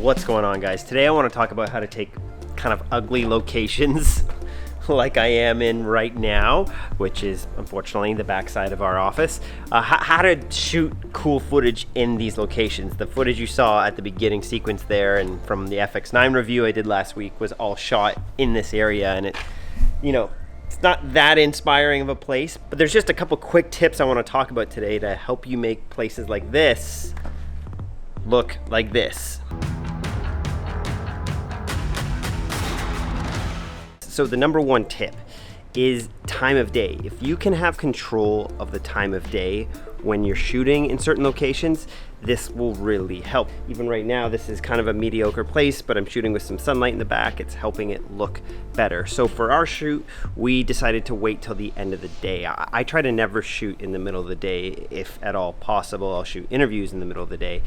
What's going on, guys? Today I want to talk about how to take kind of ugly locations like I am in right now, which is unfortunately the backside of our office. How to shoot cool footage in these locations. The footage you saw at the beginning sequence there and from the FX9 review I did last week was all shot in this area, and it's not that inspiring of a place, but there's just a couple quick tips I want to talk about today to help you make places like this look like this. So the number one tip is time of day. If you can have control of the time of day when you're shooting in certain locations, this will really help. Even right now, this is kind of a mediocre place, but I'm shooting with some sunlight in the back. It's helping it look better. So for our shoot, we decided to wait till the end of the day. I try to never shoot in the middle of the day, if at all possible. I'll shoot interviews in the middle of the day.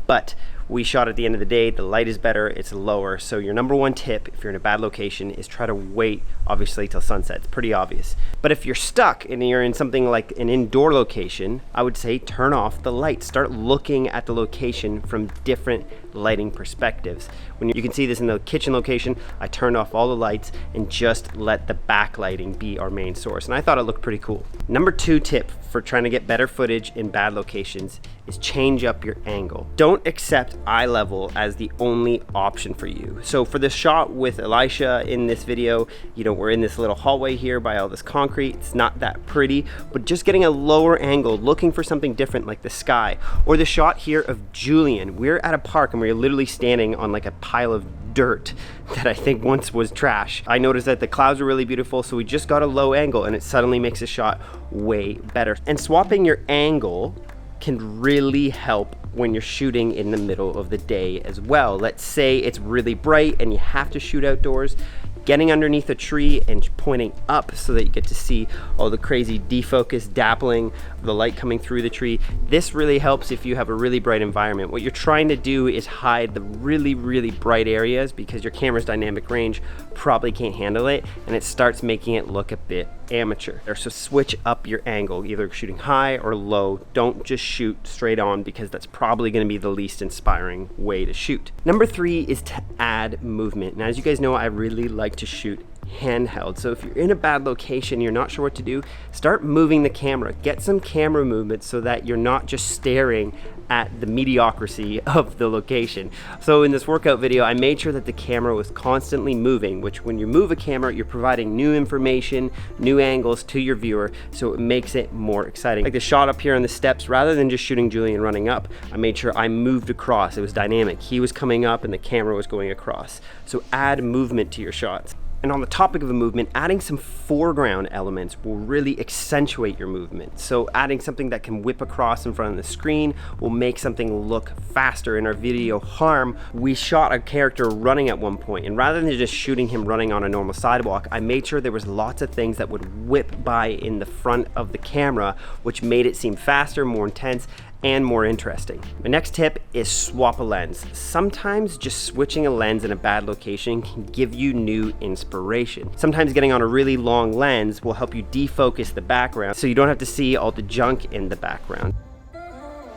But we shot at the end of the day, the light is better, it's lower. So your number one tip, if you're in a bad location, is try to wait, obviously, till sunset. It's pretty obvious. But if you're stuck and you're in something like an indoor location, I would say turn off the lights. Start looking at the location from different lighting perspectives. When you can see this in the kitchen location, I turned off all the lights and just let the backlighting be our main source. And I thought it looked pretty cool. Number two tip for trying to get better footage in bad locations is change up your angle. Don't accept eye level as the only option for you. So for this shot with Elisha in this video, we're in this little hallway here by all this concrete. It's not that pretty, but just getting a lower angle, looking for something different like the sky. Or the shot here of Julian. We're at a park and we're literally standing on like a pile of dirt that I think once was trash. I noticed that the clouds are really beautiful, so we just got a low angle and it suddenly makes the shot way better. And swapping your angle can really help when you're shooting in the middle of the day as well. Let's say it's really bright and you have to shoot outdoors. Getting underneath a tree and pointing up so that you get to see all the crazy defocus dappling of the light coming through the tree. This really helps if you have a really bright environment. What you're trying to do is hide the really, really bright areas because your camera's dynamic range probably can't handle it, and it starts making it look a bit amateur. So switch up your angle, either shooting high or low. Don't just shoot straight on because that's probably going to be the least inspiring way to shoot. Number three is to add movement. Now, as you guys know, I really like to shoot handheld. So if you're in a bad location, you're not sure what to do, start moving the camera. Get some camera movement so that you're not just staring at the mediocrity of the location. So in this workout video, I made sure that the camera was constantly moving, which when you move a camera, you're providing new information, new angles to your viewer, so it makes it more exciting. Like the shot up here on the steps, rather than just shooting Julian running up, I made sure I moved across. It was dynamic. He was coming up and the camera was going across. So add movement to your shots. And on the topic of the movement, adding some foreground elements will really accentuate your movement. So adding something that can whip across in front of the screen will make something look faster. In our video Harm, we shot a character running at one point, and rather than just shooting him running on a normal sidewalk, I made sure there was lots of things that would whip by in the front of the camera, which made it seem faster, more intense, and more interesting. My next tip is swap a lens. Sometimes just switching a lens in a bad location can give you new inspiration. Sometimes getting on a really long lens will help you defocus the background so you don't have to see all the junk in the background.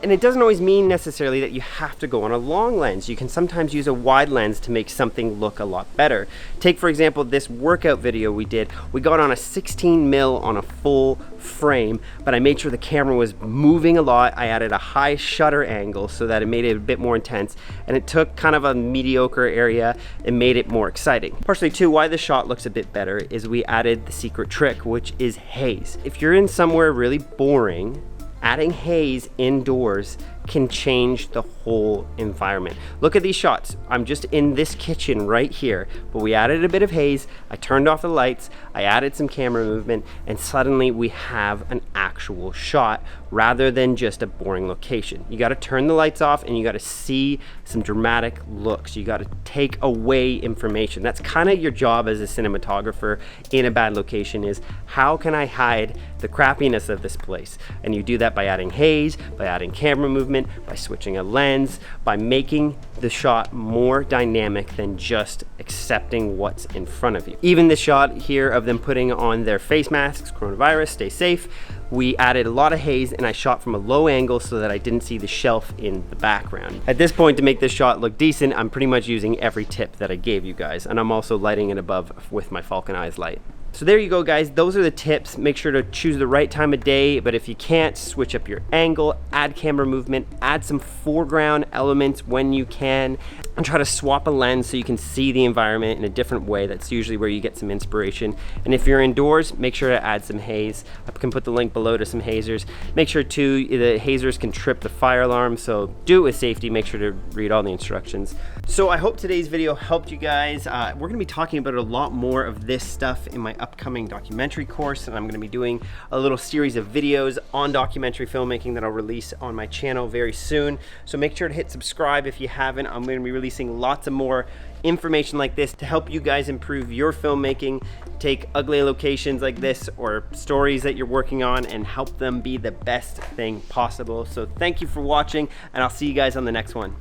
And it doesn't always mean necessarily that you have to go on a long lens. You can sometimes use a wide lens to make something look a lot better. Take, for example, this workout video we did. We got on a 16 mil on a full frame, but I made sure the camera was moving a lot. I added a high shutter angle so that it made it a bit more intense, and it took kind of a mediocre area and made it more exciting. Partially too, why the shot looks a bit better is we added the secret trick, which is haze. If you're in somewhere really boring, adding haze indoors can change the whole environment. Look at these shots. I'm just in this kitchen right here, but we added a bit of haze, I turned off the lights, I added some camera movement, and suddenly we have an actual shot rather than just a boring location. You gotta turn the lights off and you gotta see some dramatic looks. You gotta take away information. That's kind of your job as a cinematographer in a bad location, is how can I hide the crappiness of this place? And you do that by adding haze, by adding camera movement, by switching a lens, by making the shot more dynamic than just accepting what's in front of you. Even the shot here of them putting on their face masks, coronavirus, stay safe, we added a lot of haze and I shot from a low angle so that I didn't see the shelf in the background. At this point, to make this shot look decent, I'm pretty much using every tip that I gave you guys, and I'm also lighting it above with my Falcon Eyes light. So there you go, guys. Those are the tips. Make sure to choose the right time of day, but if you can't, switch up your angle, add camera movement, add some foreground elements when you can, and try to swap a lens so you can see the environment in a different way. That's usually where you get some inspiration. And if you're indoors, make sure to add some haze. I can put the link below to some hazers. Make sure too, the hazers can trip the fire alarm, so do it with safety. Make sure to read all the instructions. So I hope today's video helped you guys. We're gonna be talking about a lot more of this stuff in my upcoming documentary course, and I'm going to be doing a little series of videos on documentary filmmaking that I'll release on my channel very soon. So make sure to hit subscribe if you haven't. I'm going to be releasing lots of more information like this to help you guys improve your filmmaking, take ugly locations like this or stories that you're working on and help them be the best thing possible. So thank you for watching, and I'll see you guys on the next one.